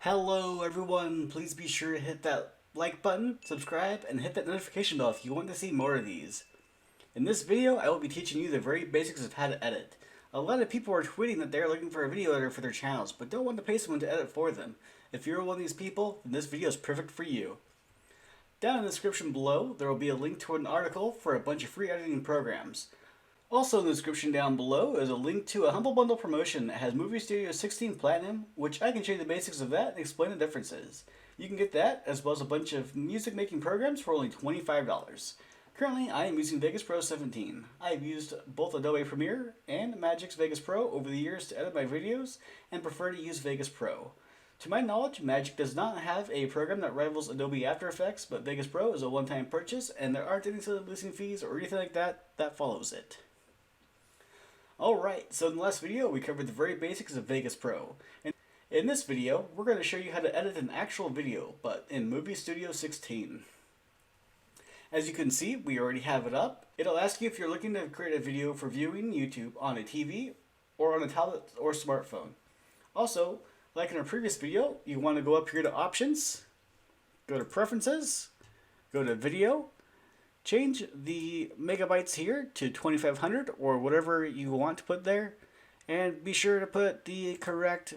Hello everyone, please be sure to hit that like button, subscribe, and hit that notification bell if you want to see more of these. In this video, I will be teaching you the very basics of how to edit. A lot of people are tweeting that they're looking for a video editor for their channels, but don't want to pay someone to edit for them. If you're one of these people, then this video is perfect for you. Down in the description below, there will be a link to an article for a bunch of free editing programs. Also in the description down below is a link to a Humble Bundle promotion that has Movie Studio 16 Platinum, which I can show you the basics of that and explain the differences. You can get that, as well as a bunch of music making programs for only $25. Currently, I am using Vegas Pro 17. I have used both Adobe Premiere and Magic's Vegas Pro over the years to edit my videos, and prefer to use Vegas Pro. To my knowledge, Magic does not have a program that rivals Adobe After Effects, but Vegas Pro is a one-time purchase, and there aren't any sort of licensing fees or anything like that follows it. Alright, so in the last video we covered the very basics of Vegas Pro. And in this video, we're going to show you how to edit an actual video, but in Movie Studio 16. As you can see, we already have it up. It'll ask you if you're looking to create a video for viewing YouTube on a TV or on a tablet or smartphone. Also, like in our previous video, you want to go up here to Options, go to Preferences, go to Video, change the megabytes here to 2500 or whatever you want to put there, and be sure to put the correct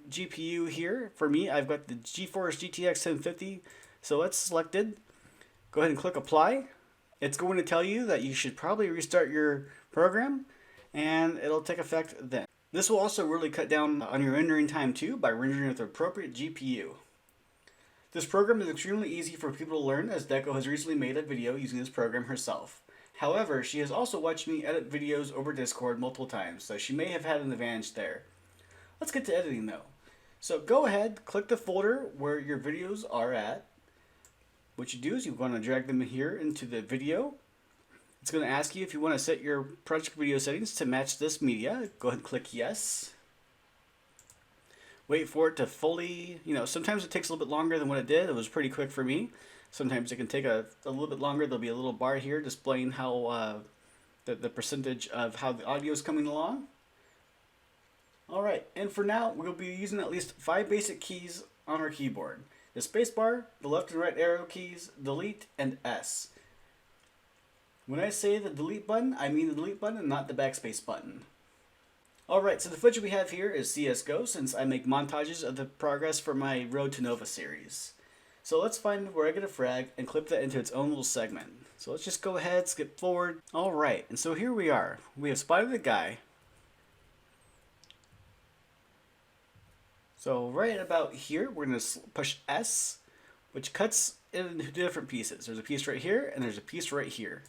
GPU here. For me, I've got the GeForce GTX 1050, so that's selected. Go ahead and click Apply. It's going to tell you that you should probably restart your program, and it'll take effect then. This will also really cut down on your rendering time too by rendering with the appropriate GPU. This program is extremely easy for people to learn, as Deco has recently made a video using this program herself. However, she has also watched me edit videos over Discord multiple times, so she may have had an advantage there. Let's get to editing though. So go ahead, click the folder where your videos are at. What you do is you want to drag them here into the video. It's going to ask you if you want to set your project video settings to match this media. Go ahead and click yes. Wait for it to fully, sometimes it takes a little bit longer than what it did. It was pretty quick for me. Sometimes it can take a little bit longer. There'll be a little bar here displaying how the percentage of how the audio is coming along. Alright, and for now, we'll be using at least 5 basic keys on our keyboard. The spacebar, the left and right arrow keys, delete, and S. When I say the delete button, I mean the delete button and not the backspace button. Alright, so the footage we have here is CSGO, since I make montages of the progress for my Road to Nova series. So let's find where I get a frag and clip that into its own little segment. So let's just go ahead, skip forward. Alright, and so here we are. We have spotted the guy. So right about here, we're going to push S, which cuts it into 2 different pieces. There's a piece right here, and there's a piece right here.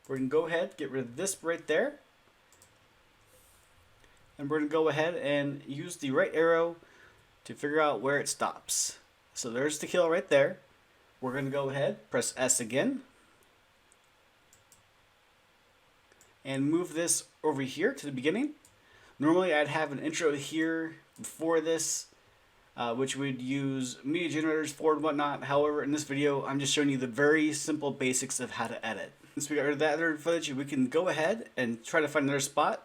We're going to go ahead, get rid of this right there. And we're going to go ahead and use the right arrow to figure out where it stops. So there's the kill right there. We're going to go ahead, press S again, and move this over here to the beginning. Normally I'd have an intro here before this, which would use media generators for and whatnot. However, in this video, I'm just showing you the very simple basics of how to edit. Once we got rid of that other footage, we can go ahead and try to find another spot.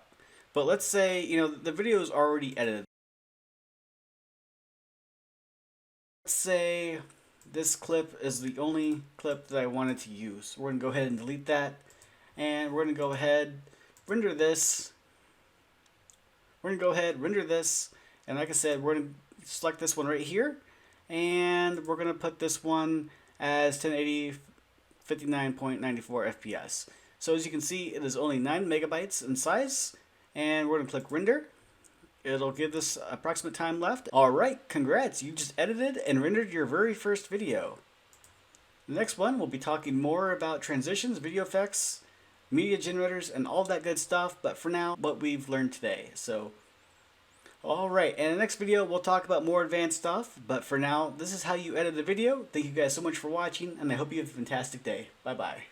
But let's say, the video is already edited. Let's say this clip is the only clip that I wanted to use. We're going to go ahead and delete that. And we're going to go ahead, render this. We're going to go ahead, render this. And like I said, we're going to select this one right here. And we're going to put this one as 1080 59.94 FPS. So as you can see, it is only 9 megabytes in size. And we're going to click render. It'll give this approximate time left. Alright, congrats, you just edited and rendered your very first video. The next one, we'll be talking more about transitions, video effects, media generators, and all that good stuff. But for now, what we've learned today. So, alright, and in the next video, we'll talk about more advanced stuff. But for now, this is how you edit a video. Thank you guys so much for watching, and I hope you have a fantastic day. Bye-bye.